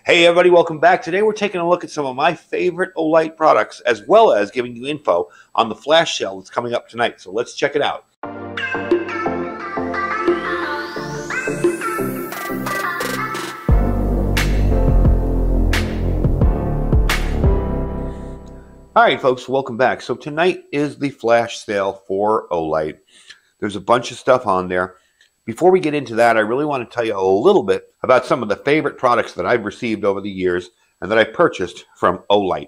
Hey everybody, welcome back. Today we're taking a look at some of my favorite Olight products, as well as giving you info on the flash sale that's coming up tonight. So let's check it out. All right, folks, welcome back. So tonight is the flash sale for Olight. There's a bunch of stuff on there. Before we get into that, I really want to tell you a little bit about some of the favorite products that I've received over the years and that I purchased from Olight.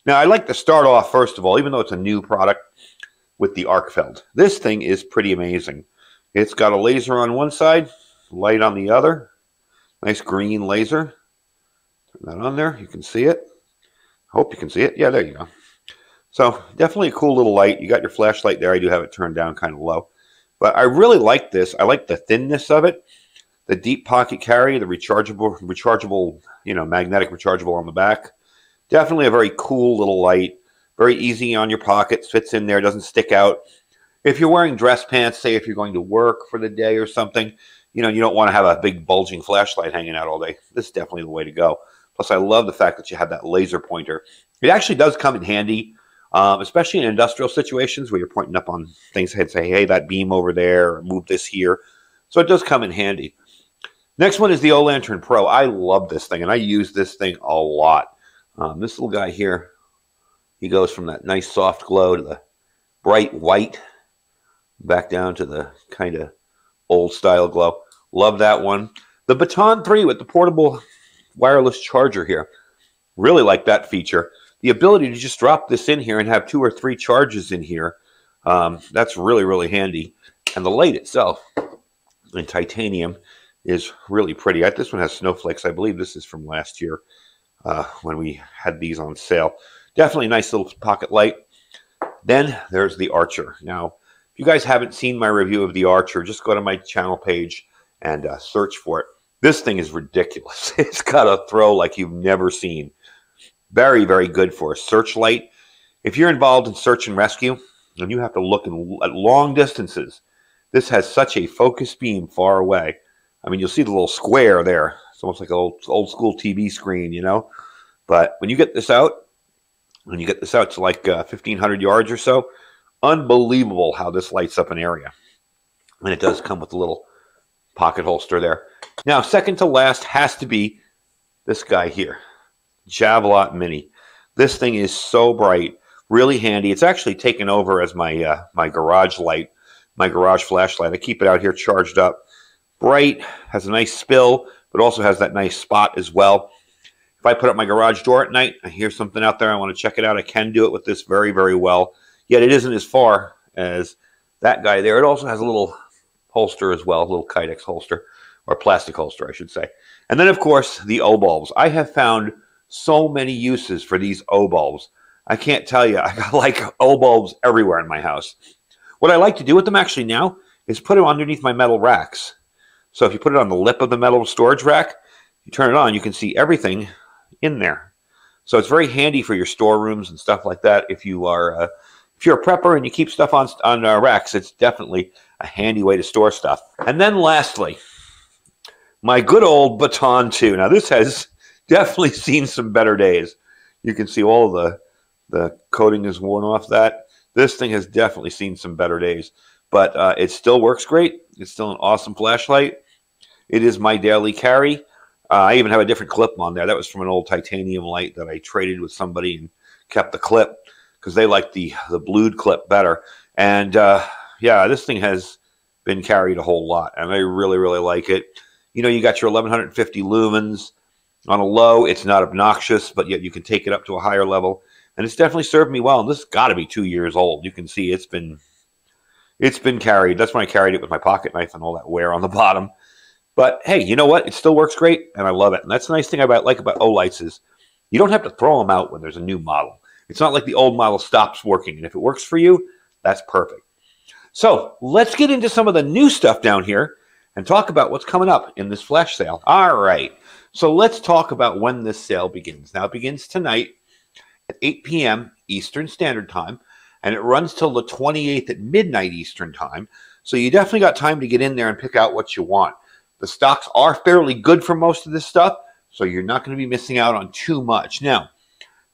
Now, I'd like to start off, first of all, even though it's a new product, with the Arkfeld. This thing is pretty amazing. It's got a laser on one side, light on the other. Nice green laser. Turn that on there. You can see it. I hope you can see it. Yeah, there you go. So, definitely a cool little light. You got your flashlight there. I do have it turned down kind of low. But I really like this. I like the thinness of it, the deep pocket carry, the rechargeable, magnetic rechargeable on the back. Definitely a very cool little light. Very easy on your pockets, fits in there, doesn't stick out. If you're wearing dress pants, say if you're going to work for the day or something, you don't want to have a big bulging flashlight hanging out all day. This is definitely the way to go. Plus, I love the fact that you have that laser pointer. It actually does come in handy. Especially in industrial situations where you're pointing up on things and say, hey, that beam over there, or move this here. So it does come in handy. Next one is the Olantern Pro. I love this thing, and I use this thing a lot. This little guy here, he goes from that nice soft glow to the bright white, back down to the kind of old-style glow. Love that one. The Baton 3 with the portable wireless charger here. Really like that feature. The ability to just drop this in here and have 2 or 3 charges in here, that's really, really handy. And the light itself in titanium is really pretty. This one has snowflakes. I believe this is from last year when we had these on sale. Definitely a nice little pocket light. Then there's the Archer. Now, if you guys haven't seen my review of the Archer, just go to my channel page and search for it. This thing is ridiculous. It's got a throw like you've never seen. Very, very good for a searchlight. If you're involved in search and rescue and you have to look at long distances, this has such a focus beam far away. I mean, you'll see the little square there. It's almost like an old school TV screen, But when you get this out, to like 1,500 yards or so, unbelievable how this lights up an area. And it does come with a little pocket holster there. Now, second to last has to be this guy here. Javelot Mini. This thing is so bright, really handy. It's actually taken over as my my garage light, my garage flashlight. I keep it out here charged up. Bright, has a nice spill, but also has that nice spot as well. If I put up my garage door at night, I hear something out there, I want to check it out, I can do it with this very, very well. Yet it isn't as far as that guy there. It also has a little holster as well, a little Kydex holster, or plastic holster, I should say. And then, of course, the Obulbs. I have found so many uses for these Obulbs. I can't tell you. I got like Obulbs everywhere in my house. What I like to do with them actually now is put them underneath my metal racks. So if you put it on the lip of the metal storage rack, you turn it on, you can see everything in there. So it's very handy for your storerooms and stuff like that. If you're a prepper and you keep stuff on racks, it's definitely a handy way to store stuff. And then lastly, my good old Baton 2. Now this has definitely seen some better days. You can see all the coating is worn off that. This thing has definitely seen some better days. But it still works great. It's still an awesome flashlight. It is my daily carry. I even have a different clip on there. That was from an old titanium light that I traded with somebody and kept the clip because they liked the blued clip better. And yeah, this thing has been carried a whole lot. And I really, really like it. You got your 1150 lumens. On a low, it's not obnoxious, but yet you can take it up to a higher level. And it's definitely served me well. And this has got to be 2 years old. You can see it's been carried. That's when I carried it with my pocket knife and all that wear on the bottom. But hey, you know what? It still works great, and I love it. And that's the nice thing I like about Olights is you don't have to throw them out when there's a new model. It's not like the old model stops working. And if it works for you, that's perfect. So let's get into some of the new stuff down here and talk about what's coming up in this flash sale. All right. So let's talk about when this sale begins. Now, it begins tonight at 8 p.m. Eastern Standard Time, and it runs till the 28th at midnight Eastern Time. So you definitely got time to get in there and pick out what you want. The stocks are fairly good for most of this stuff, So you're not going to be missing out on too much. Now,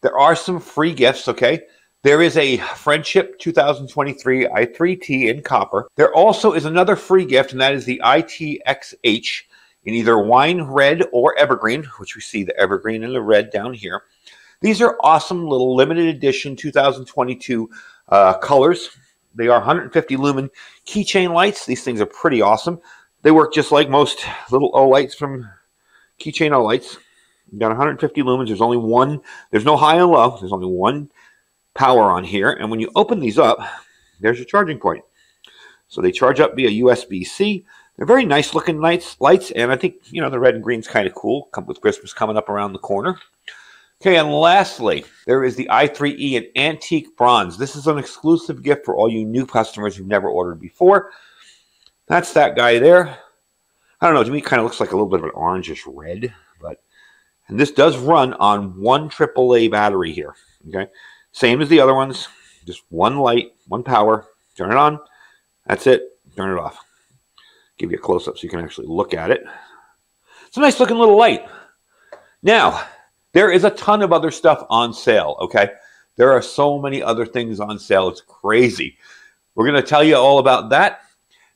there are some free gifts, okay? There is a Friendship 2023 I3T in copper. There also is another free gift, and that is the iTHX in either wine red or evergreen, which we see the evergreen and the red down here. These are awesome little limited edition 2022 colors. They are 150 lumen keychain lights. These things are pretty awesome. They work just like most little Olights from keychain Olights. You've got 150 lumens. There's only one. There's no high and low. There's only one power on here. And when you open these up, there's your charging point. So they charge up via USB-C. They're very nice looking lights. And I think, you know, the red and green's kind of cool. Come with Christmas coming up around the corner. Okay, and lastly, there is the i3E in antique bronze. This is an exclusive gift for all you new customers who've never ordered before. That's that guy there. I don't know, to me it kind of looks like a little bit of an orangish red, and this does run on one AAA battery here. Okay, same as the other ones, just one light, one power. Turn it on, that's it. Turn it off. Give you a close-up so you can actually look at it. It's a nice looking little light. Now, there is a ton of other stuff on sale, okay? There are so many other things on sale. It's crazy. We're going to tell you all about that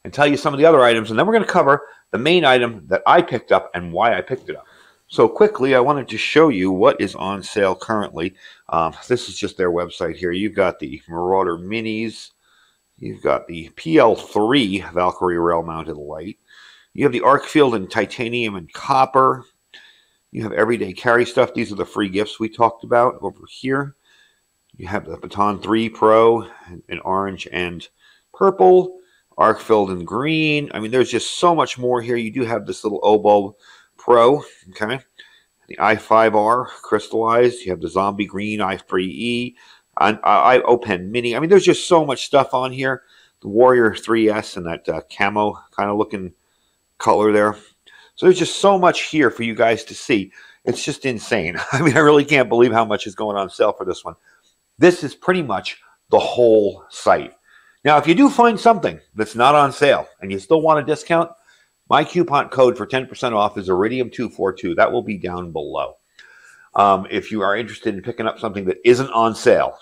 and tell you some of the other items, and then we're going to cover the main item that I picked up and why I picked it up. So quickly, I wanted to show you what is on sale currently. This is just their website here. You've got the Marauder Minis. You've got the PL3 Valkyrie rail-mounted light. You have the Arkfeld in titanium and copper. You have everyday carry stuff. These are the free gifts we talked about over here. You have the Baton 3 Pro in orange and purple. Arkfeld in green. I mean, there's just so much more here. You do have this little Obulb Pro, okay? The i5R crystallized. You have the zombie green i3E, Open Mini. I mean, there's just so much stuff on here. The Warrior 3S and that camo kind of looking color there. So there's just so much here for you guys to see. It's just insane. I mean, I really can't believe how much is going on sale for this one. This is pretty much the whole site. Now, if you do find something that's not on sale and you still want a discount, my coupon code for 10% off is Iridium242. That will be down below. If you are interested in picking up something that isn't on sale,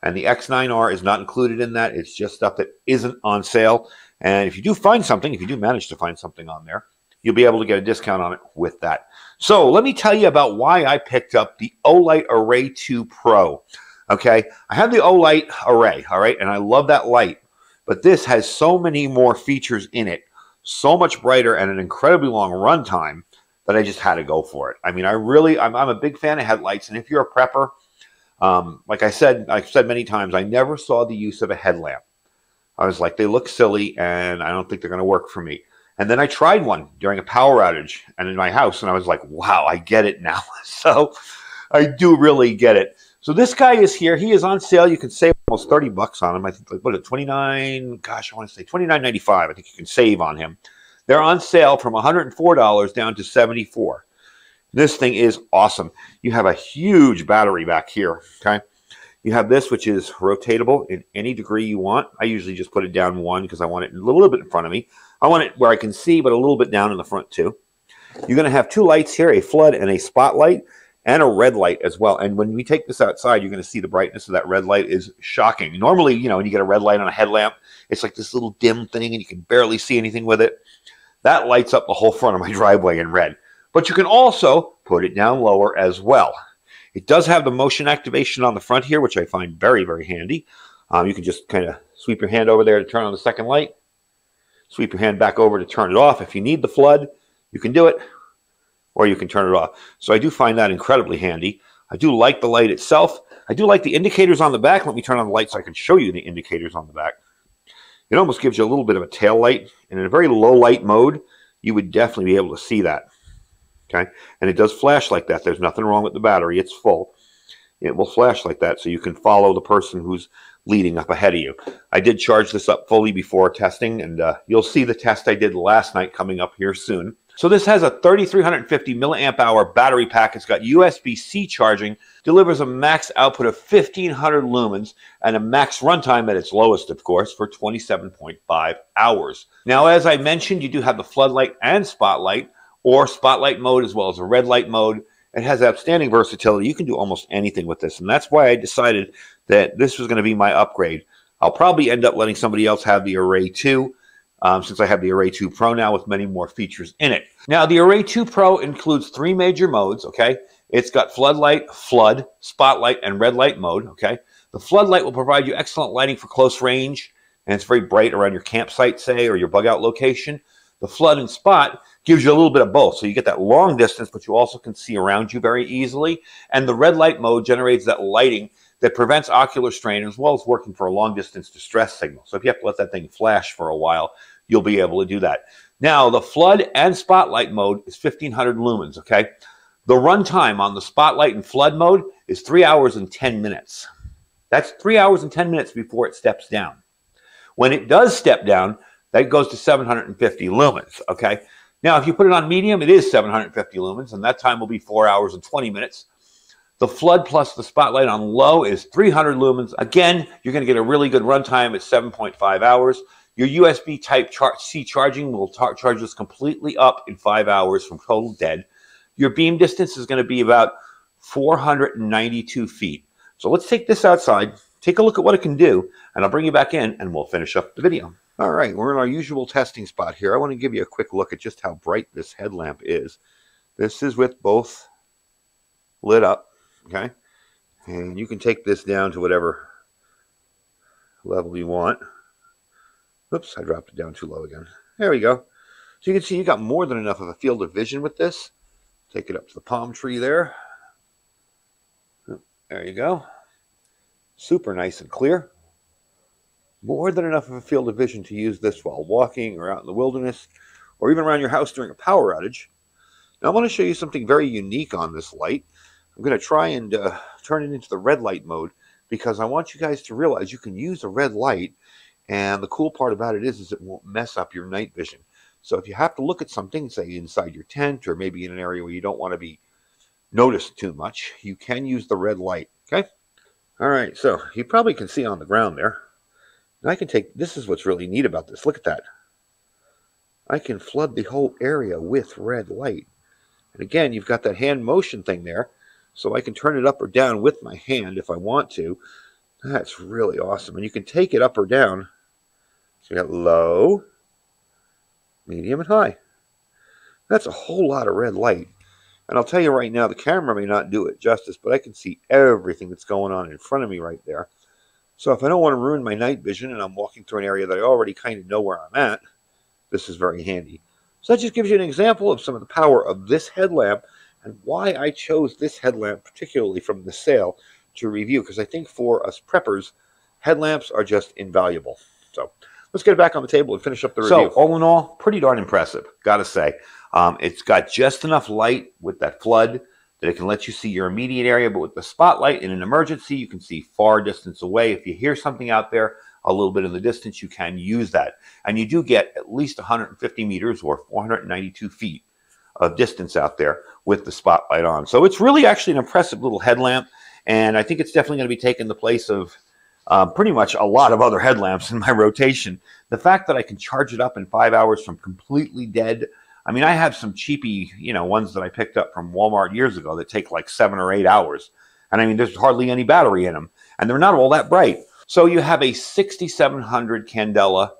and the X9R is not included in that, it's just stuff that isn't on sale. And if you do find something, if you do manage to find something on there, you'll be able to get a discount on it with that. So let me tell you about why I picked up the Olight Array 2 Pro. Okay, I have the Olight Array, all right, and I love that light, but this has so many more features in it, so much brighter and an incredibly long run time that I just had to go for it. I mean, I'm a big fan of headlights, and if you're a prepper, like I've said many times, I never saw the use of a headlamp. I was like, they look silly, and I don't think they're going to work for me. And then I tried one during a power outage and in my house, and I was like, wow, I get it now. So I do really get it. So this guy is here. He is on sale. You can save almost 30 bucks on him. I think, what is it, 29? Gosh, I want to say $29.95. I think you can save on him. They're on sale from $104 down to $74. This thing is awesome. You have a huge battery back here, okay? You have this, which is rotatable in any degree you want. I usually just put it down one because I want it a little bit in front of me. I want it where I can see, but a little bit down in the front too. You're going to have two lights here, a flood and a spotlight, and a red light as well. And when we take this outside, you're going to see the brightness of that red light is shocking. Normally, you know, when you get a red light on a headlamp, it's like this little dim thing and you can barely see anything with it. That lights up the whole front of my driveway in red. But you can also put it down lower as well. It does have the motion activation on the front here, which I find very, very handy. You can just kind of sweep your hand over there to turn on the second light. Sweep your hand back over to turn it off. If you need the flood, you can do it, or you can turn it off. So I do find that incredibly handy. I do like the light itself. I do like the indicators on the back. Let me turn on the light so I can show you the indicators on the back. It almost gives you a little bit of a tail light. And in a very low light mode, you would definitely be able to see that. Okay, and it does flash like that. There's nothing wrong with the battery. It's full. It will flash like that so you can follow the person who's leading up ahead of you. I did charge this up fully before testing, and you'll see the test I did last night coming up here soon. So this has a 3,350 milliamp hour battery pack. It's got USB-C charging, delivers a max output of 1,500 lumens, and a max runtime at its lowest, of course, for 27.5 hours. Now, as I mentioned, you do have the floodlight and spotlight, or spotlight mode as well as a red light mode. It has outstanding versatility. You can do almost anything with this, and that's why I decided that this was going to be my upgrade. I'll probably end up letting somebody else have the Array 2, since I have the Array 2 Pro now with many more features in it. Now, the Array 2 Pro includes 3 major modes, okay? It's got floodlight, flood, spotlight, and red light mode, okay? The floodlight will provide you excellent lighting for close range, and it's very bright around your campsite, say, or your bug out location. The flood and spot gives you a little bit of both. So you get that long distance, but you also can see around you very easily. And the red light mode generates that lighting that prevents ocular strain as well as working for a long distance distress signal. So if you have to let that thing flash for a while, you'll be able to do that. Now, the flood and spotlight mode is 1500 lumens, okay? The runtime on the spotlight and flood mode is 3 hours and 10 minutes. That's 3 hours and 10 minutes before it steps down. When it does step down, that goes to 750 lumens, okay? Now, if you put it on medium, it is 750 lumens, and that time will be 4 hours and 20 minutes. The flood plus the spotlight on low is 300 lumens. Again, you're going to get a really good runtime at 7.5 hours. Your USB Type-C charging will charge this completely up in 5 hours from total dead. Your beam distance is going to be about 492 feet. So let's take this outside, take a look at what it can do, and I'll bring you back in, and we'll finish up the video. All right, we're in our usual testing spot here. I want to give you a quick look at just how bright this headlamp is. This is with both lit up, okay? And you can take this down to whatever level you want. Oops, I dropped it down too low again. There we go. So you can see you got more than enough of a field of vision with this. Take it up to the palm tree there. There you go. Super nice and clear. More than enough of a field of vision to use this while walking or out in the wilderness or even around your house during a power outage. Now I want to show you something very unique on this light. I'm going to try and turn it into the red light mode because I want you guys to realize you can use a red light, and the cool part about it is it won't mess up your night vision. So if you have to look at something, say inside your tent or maybe in an area where you don't want to be noticed too much, you can use the red light, okay? All right, so you probably can see on the ground there. And I can take, this is what's really neat about this. Look at that. I can flood the whole area with red light. And again, you've got that hand motion thing there, so I can turn it up or down with my hand if I want to. That's really awesome. And you can take it up or down. So you got low, medium, and high. That's a whole lot of red light. And I'll tell you right now, the camera may not do it justice, but I can see everything that's going on in front of me right there. So if I don't want to ruin my night vision and I'm walking through an area that I already kind of know where I'm at, this is very handy. So that just gives you an example of some of the power of this headlamp and why I chose this headlamp, particularly from the sale, to review. Because I think for us preppers, headlamps are just invaluable. So let's get it back on the table and finish up the review. So all in all, pretty darn impressive, got to say. It's got just enough light with that flood that it can let you see your immediate area, but with the spotlight in an emergency, you can see far distance away. If you hear something out there a little bit in the distance, you can use that. And you do get at least 150 meters or 492 feet of distance out there with the spotlight on. So it's really actually an impressive little headlamp, and I think it's definitely going to be taking the place of pretty much a lot of other headlamps in my rotation. The fact that I can charge it up in 5 hours from completely dead. I mean, I have some cheapy, ones that I picked up from Walmart years ago that take like 7 or 8 hours. And I mean, there's hardly any battery in them. And they're not all that bright. So you have a 6700 candela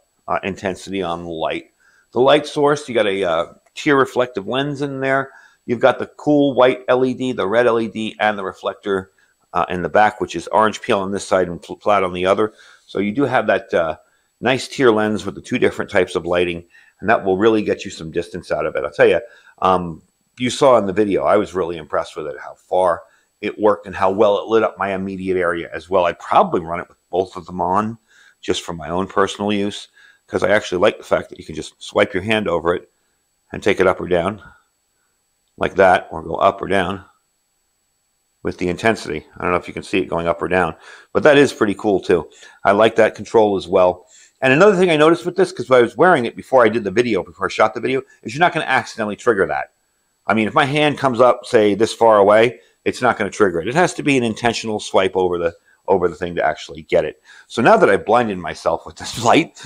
intensity on the light. The light source, you got a tear reflective lens in there. You've got the cool white LED, the red LED, and the reflector in the back, which is orange peel on this side and flat on the other. So you do have that nice tear lens with the 2 different types of lighting. And that will really get you some distance out of it. I'll tell you, you saw in the video, I was really impressed with it, how far it worked and how well it lit up my immediate area as well. I'd probably run it with both of them on just for my own personal use, because I actually like the fact that you can just swipe your hand over it and take it up or down like that, or go up or down with the intensity. I don't know if you can see it going up or down, but that is pretty cool too. I like that control as well. And another thing I noticed with this, because I was wearing it before I did the video, before I shot the video, is you're not going to accidentally trigger that. I mean, if my hand comes up, say, this far away, it's not going to trigger it. It has to be an intentional swipe over the thing to actually get it. So now that I've blinded myself with this light,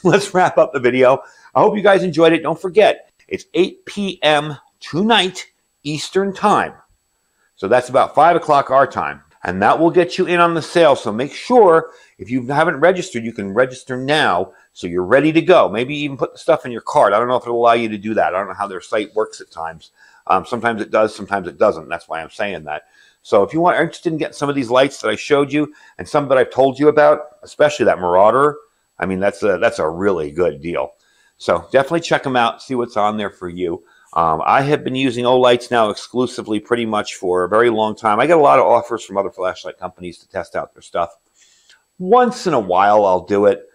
let's wrap up the video. I hope you guys enjoyed it. Don't forget, it's 8 p.m. tonight Eastern time. So that's about 5 o'clock our time. And that will get you in on the sale. So make sure if you haven't registered, you can register now so you're ready to go. Maybe even put the stuff in your cart. I don't know if it'll allow you to do that. I don't know how their site works at times. Sometimes it does, sometimes it doesn't. That's why I'm saying that. So if you are interested in getting some of these lights that I showed you and some that I've told you about, especially that Marauder, I mean, that's a really good deal. So definitely check them out, see what's on there for you. I have been using Olights now exclusively pretty much for a very long time. I get a lot of offers from other flashlight companies to test out their stuff. Once in a while, I'll do it.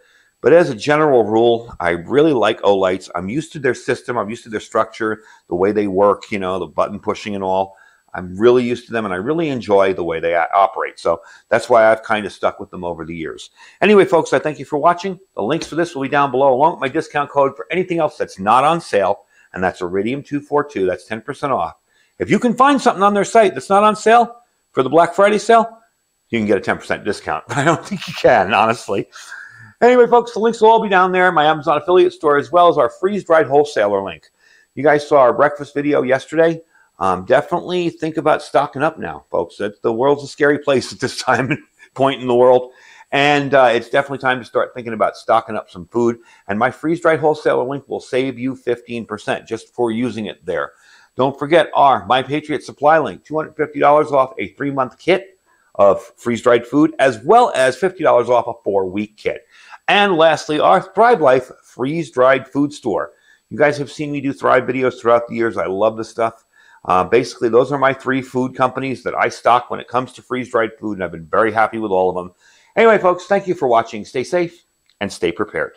But as a general rule, I really like Olights. I'm used to their system. I'm used to their structure, the way they work, you know, the button pushing and all. I'm really used to them, and I really enjoy the way they operate. So that's why I've kind of stuck with them over the years. Anyway, folks, I thank you for watching. The links for this will be down below, along with my discount code for anything else that's not on sale, and that's Iridium242. That's 10% off. If you can find something on their site that's not on sale for the Black Friday sale, you can get a 10% discount. But I don't think you can, honestly. Anyway, folks, the links will all be down there. My Amazon affiliate store, as well as our freeze-dried wholesaler link. You guys saw our breakfast video yesterday. Definitely think about stocking up now, folks. The world's a scary place at this point in the world. And it's definitely time to start thinking about stocking up some food. And my freeze-dried wholesaler link will save you 15% just for using it there. Don't forget our My Patriot Supply link, $250 off a 3-month kit of freeze-dried food, as well as $50 off a 4-week kit. And lastly, our Thrive Life freeze-dried food store. You guys have seen me do Thrive videos throughout the years. I love this stuff. Basically, those are my 3 food companies that I stock when it comes to freeze-dried food, and I've been very happy with all of them. Anyway, folks, thank you for watching. Stay safe and stay prepared.